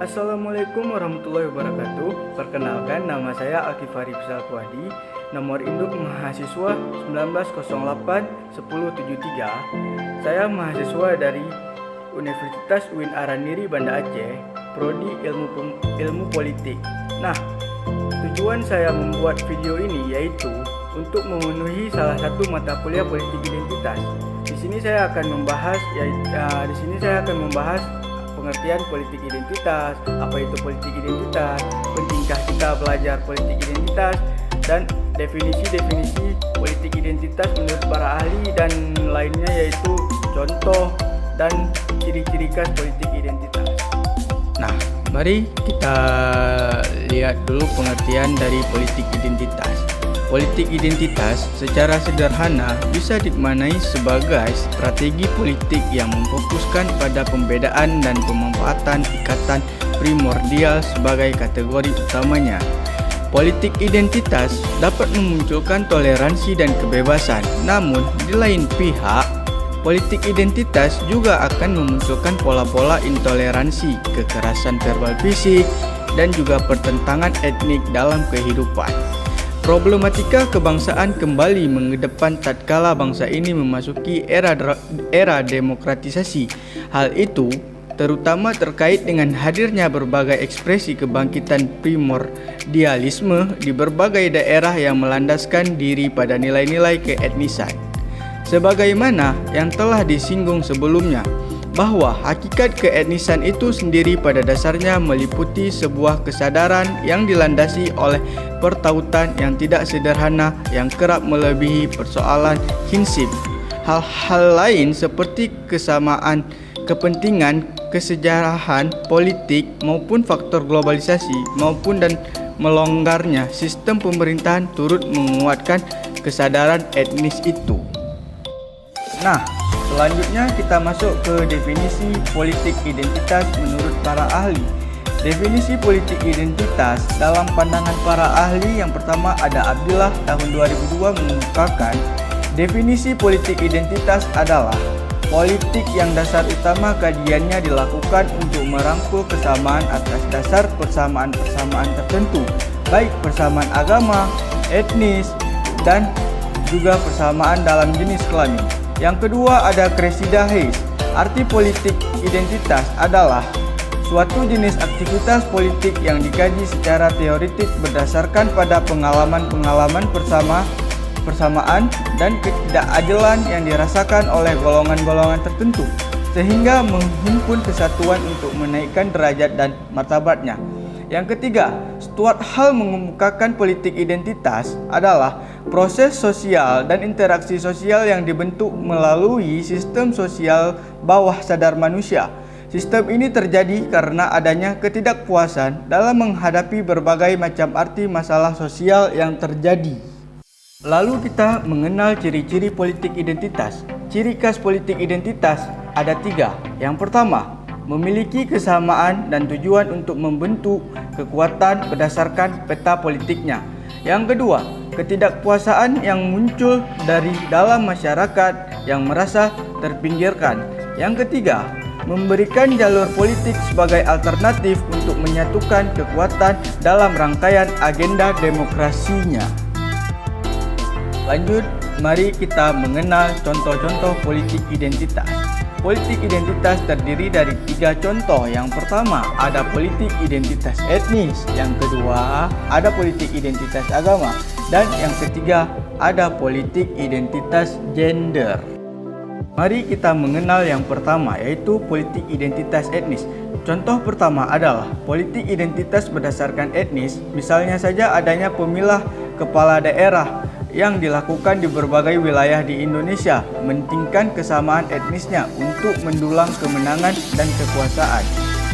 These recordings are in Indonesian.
Assalamualaikum warahmatullahi wabarakatuh. Perkenalkan, nama saya Alkifari Salpuadi. Nomor induk mahasiswa 1908-1073. Saya mahasiswa dari Universitas UIN Araniri Banda Aceh, Prodi Ilmu Politik. Nah, tujuan saya membuat video ini yaitu untuk memenuhi salah satu mata kuliah politik identitas. Di sini saya akan membahas pengertian politik identitas, apa itu politik identitas, pentingkah kita belajar politik identitas, dan definisi-definisi politik identitas menurut para ahli dan lainnya, yaitu contoh dan ciri-ciri khas politik identitas. Nah, mari kita lihat dulu pengertian dari politik identitas. Politik identitas secara sederhana bisa dimaknai sebagai strategi politik yang memfokuskan pada pembedaan dan pemanfaatan ikatan primordial sebagai kategori utamanya. Politik identitas dapat memunculkan toleransi dan kebebasan, namun di lain pihak, politik identitas juga akan memunculkan pola-pola intoleransi, kekerasan verbal fisik, dan juga pertentangan etnik dalam kehidupan. Problematika kebangsaan kembali mengedepan tatkala bangsa ini memasuki era demokratisasi. Hal itu terutama terkait dengan hadirnya berbagai ekspresi kebangkitan primordialisme di berbagai daerah yang melandaskan diri pada nilai-nilai keetnisan. Sebagaimana yang telah disinggung sebelumnya, bahwa hakikat keetnisan itu sendiri pada dasarnya meliputi sebuah kesadaran yang dilandasi oleh pertautan yang tidak sederhana yang kerap melebihi persoalan prinsip. Hal-hal lain seperti kesamaan kepentingan, kesejarahan politik maupun faktor globalisasi maupun dan melonggarnya sistem pemerintahan turut menguatkan kesadaran etnis itu. Nah, selanjutnya kita masuk ke definisi politik identitas menurut para ahli. Definisi politik identitas dalam pandangan para ahli yang pertama ada Abdillah tahun 2002 mengungkapkan, definisi politik identitas adalah politik yang dasar utama kajiannya dilakukan untuk merangkul kesamaan atas dasar persamaan-persamaan tertentu, baik persamaan agama, etnis, dan juga persamaan dalam jenis kelamin. Yang kedua ada Cressida Hayes. Arti politik identitas adalah suatu jenis aktivitas politik yang dikaji secara teoritik berdasarkan pada pengalaman-pengalaman persamaan dan ketidakadilan yang dirasakan oleh golongan-golongan tertentu, sehingga menghimpun kesatuan untuk menaikkan derajat dan martabatnya. Yang ketiga, Stuart Hall mengemukakan politik identitas adalah proses sosial dan interaksi sosial yang dibentuk melalui sistem sosial bawah sadar manusia. Sistem ini terjadi karena adanya ketidakpuasan dalam menghadapi berbagai macam arti masalah sosial yang terjadi. Lalu kita mengenal ciri-ciri politik identitas. Ciri khas politik identitas ada 3. Yang pertama, memiliki kesamaan dan tujuan untuk membentuk kekuatan berdasarkan peta politiknya. Yang kedua, ketidakpuasaan yang muncul dari dalam masyarakat yang merasa terpinggirkan. Yang ketiga, memberikan jalur politik sebagai alternatif untuk menyatukan kekuatan dalam rangkaian agenda demokrasinya. Lanjut, mari kita mengenal contoh-contoh politik identitas. Politik identitas terdiri dari 3 contoh. Yang pertama ada politik identitas etnis, yang kedua ada politik identitas agama, dan yang ketiga ada politik identitas gender. Mari kita mengenal yang pertama, yaitu politik identitas etnis. Contoh pertama adalah politik identitas berdasarkan etnis. Misalnya saja adanya pemilah kepala daerah yang dilakukan di berbagai wilayah di Indonesia, mementingkan kesamaan etnisnya untuk mendulang kemenangan dan kekuasaan.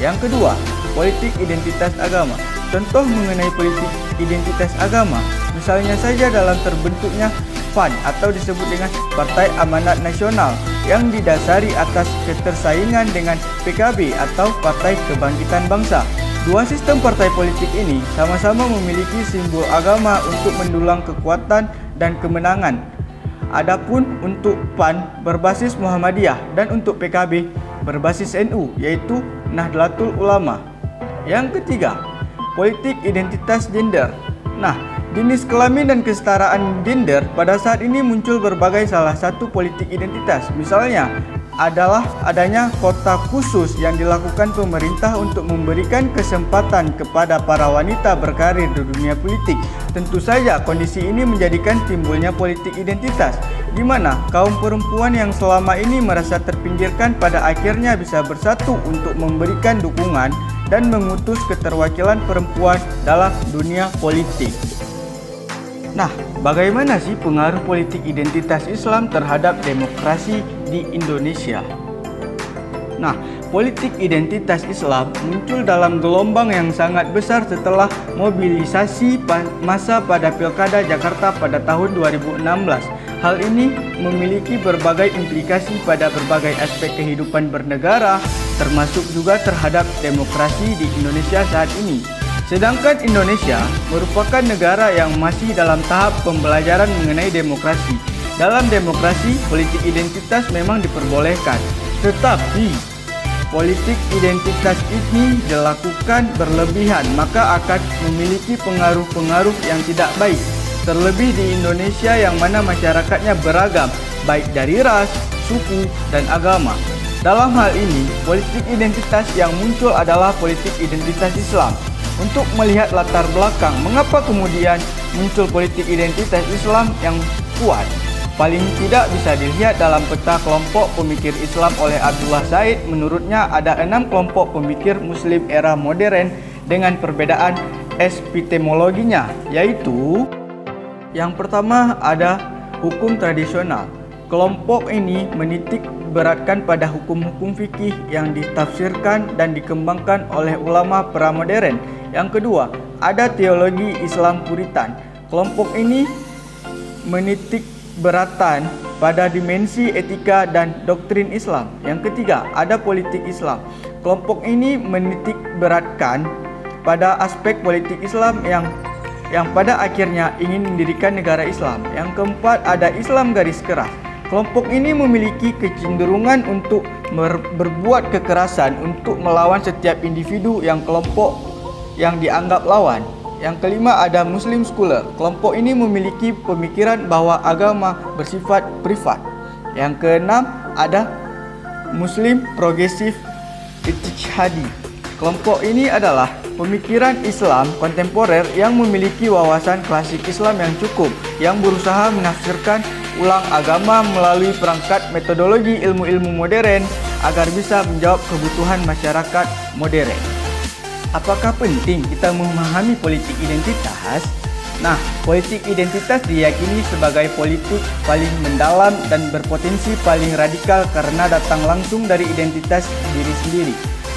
Yang kedua, politik identitas agama. Contoh mengenai politik identitas agama, misalnya saja dalam terbentuknya PAN atau disebut dengan Partai Amanat Nasional yang didasari atas ketersaingan dengan PKB atau Partai Kebangkitan Bangsa. Dua sistem partai politik ini sama-sama memiliki simbol agama untuk mendulang kekuatan dan kemenangan. Adapun untuk PAN berbasis Muhammadiyah dan untuk PKB berbasis NU, yaitu Nahdlatul Ulama. Yang ketiga, politik identitas gender. Nah, jenis kelamin dan kesetaraan gender pada saat ini muncul berbagai salah satu politik identitas. Misalnya, adalah adanya kota khusus yang dilakukan pemerintah untuk memberikan kesempatan kepada para wanita berkarir di dunia politik. Tentu saja kondisi ini menjadikan timbulnya politik identitas, di mana kaum perempuan yang selama ini merasa terpinggirkan pada akhirnya bisa bersatu untuk memberikan dukungan dan mengutus keterwakilan perempuan dalam dunia politik. Nah, bagaimana sih pengaruh politik identitas Islam terhadap demokrasi di Indonesia? Nah, politik identitas Islam muncul dalam gelombang yang sangat besar setelah mobilisasi massa pada Pilkada Jakarta pada tahun 2016. Hal ini memiliki berbagai implikasi pada berbagai aspek kehidupan bernegara, termasuk juga terhadap demokrasi di Indonesia saat ini. Sedangkan Indonesia merupakan negara yang masih dalam tahap pembelajaran mengenai demokrasi. Dalam demokrasi, politik identitas memang diperbolehkan, tetapi politik identitas ini dilakukan berlebihan, maka akan memiliki pengaruh-pengaruh yang tidak baik. Terlebih di Indonesia yang mana masyarakatnya beragam, baik dari ras, suku, dan agama. Dalam hal ini, politik identitas yang muncul adalah politik identitas Islam. Untuk melihat latar belakang mengapa kemudian muncul politik identitas Islam yang kuat, paling tidak bisa dilihat dalam peta kelompok pemikir Islam oleh Abdullah Said. Menurutnya ada 6 kelompok pemikir Muslim era modern dengan perbedaan epistemologinya, yaitu yang pertama ada hukum tradisional. Kelompok ini menitik beratkan pada hukum-hukum fikih yang ditafsirkan dan dikembangkan oleh ulama pramodern. Yang kedua, ada teologi Islam Puritan. Kelompok ini menitik beratan pada dimensi etika dan doktrin Islam. Yang ketiga, ada politik Islam. Kelompok ini menitik beratkan pada aspek politik Islam yang pada akhirnya ingin mendirikan negara Islam. Yang keempat, ada Islam garis keras. Kelompok ini memiliki kecenderungan untuk berbuat kekerasan untuk melawan setiap individu yang kelompok yang dianggap lawan. Yang kelima, ada Muslim Scholar. Kelompok ini memiliki pemikiran bahwa agama bersifat privat. Yang keenam, ada Muslim Progressive Ijtihadi. Kelompok ini adalah pemikiran Islam kontemporer yang memiliki wawasan klasik Islam yang cukup, yang berusaha menafsirkan ulang agama melalui perangkat metodologi ilmu-ilmu modern agar bisa menjawab kebutuhan masyarakat modern. Apakah penting kita memahami politik identitas? Nah, politik identitas diyakini sebagai politik paling mendalam dan berpotensi paling radikal karena datang langsung dari identitas diri sendiri.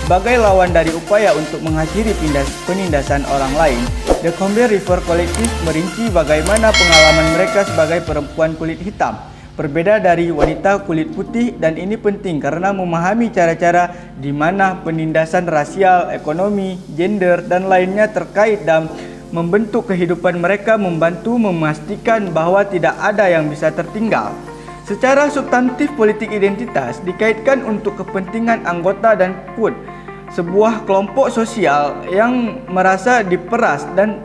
Sebagai lawan dari upaya untuk mengakhiri penindasan orang lain, The Combe River Collective merinci bagaimana pengalaman mereka sebagai perempuan kulit hitam berbeda dari wanita kulit putih, dan ini penting karena memahami cara-cara di mana penindasan rasial, ekonomi, gender, dan lainnya terkait dalam membentuk kehidupan mereka, membantu memastikan bahwa tidak ada yang bisa tertinggal. Secara substantif, politik identitas dikaitkan untuk kepentingan anggota dan quote, sebuah kelompok sosial yang merasa diperas dan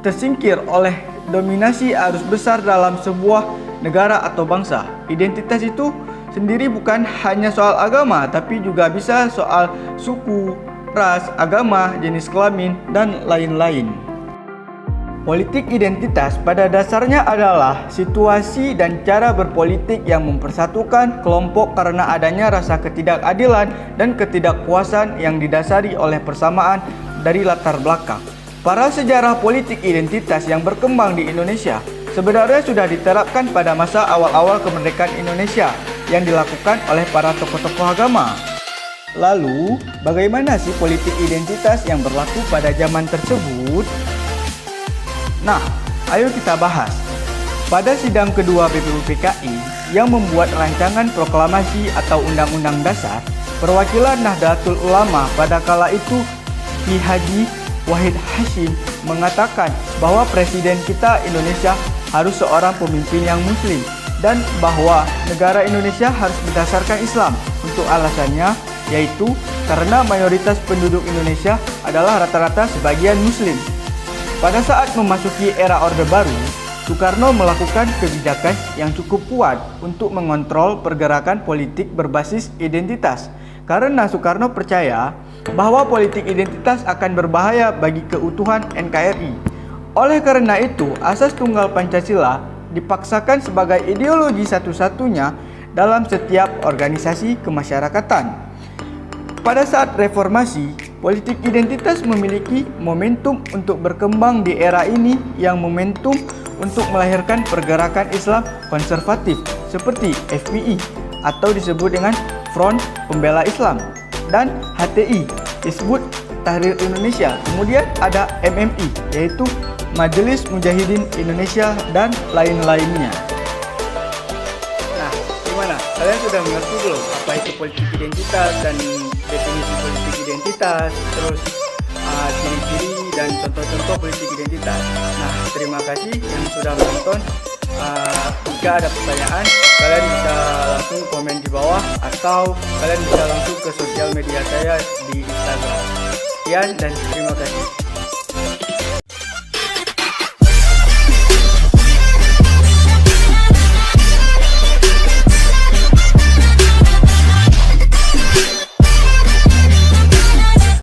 tersingkir oleh dominasi arus besar dalam sebuah negara atau bangsa. Identitas itu sendiri bukan hanya soal agama, tapi juga bisa soal suku, ras, agama, jenis kelamin, dan lain-lain. Politik identitas pada dasarnya adalah situasi dan cara berpolitik yang mempersatukan kelompok karena adanya rasa ketidakadilan dan ketidakpuasan yang didasari oleh persamaan dari latar belakang. Para sejarah politik identitas yang berkembang di Indonesia sebenarnya sudah diterapkan pada masa awal-awal kemerdekaan Indonesia yang dilakukan oleh para tokoh-tokoh agama. Lalu, bagaimana sih politik identitas yang berlaku pada zaman tersebut? Nah, ayo kita bahas. Pada sidang kedua BPUPKI yang membuat rancangan proklamasi atau Undang-Undang Dasar, perwakilan Nahdlatul Ulama pada kala itu Ki Haji Wahid Hasyim mengatakan bahwa presiden kita Indonesia harus seorang pemimpin yang muslim dan bahwa negara Indonesia harus berdasarkan Islam. Untuk alasannya, yaitu karena mayoritas penduduk Indonesia adalah rata-rata sebagian Muslim. Pada saat memasuki era Orde Baru, Soekarno melakukan kebijakan yang cukup kuat untuk mengontrol pergerakan politik berbasis identitas, karena Soekarno percaya bahwa politik identitas akan berbahaya bagi keutuhan NKRI. Oleh karena itu, asas tunggal Pancasila dipaksakan sebagai ideologi satu-satunya dalam setiap organisasi kemasyarakatan. Pada saat reformasi, politik identitas memiliki momentum untuk berkembang di era ini yang momentum untuk melahirkan pergerakan Islam konservatif seperti FPI atau disebut dengan Front Pembela Islam, dan HTI disebut Tahrir Indonesia. Kemudian ada MMI yaitu Majelis Mujahidin Indonesia dan lain-lainnya. Nah, gimana? Kalian sudah mengerti belum apa itu politik identitas dan definisi politik identitas, terus ciri-ciri dan contoh-contoh politik identitas. Nah, terima kasih yang sudah menonton. Jika ada pertanyaan, kalian bisa langsung komen di bawah atau kalian bisa langsung ke sosial media saya di Instagram. Sekian dan terima kasih.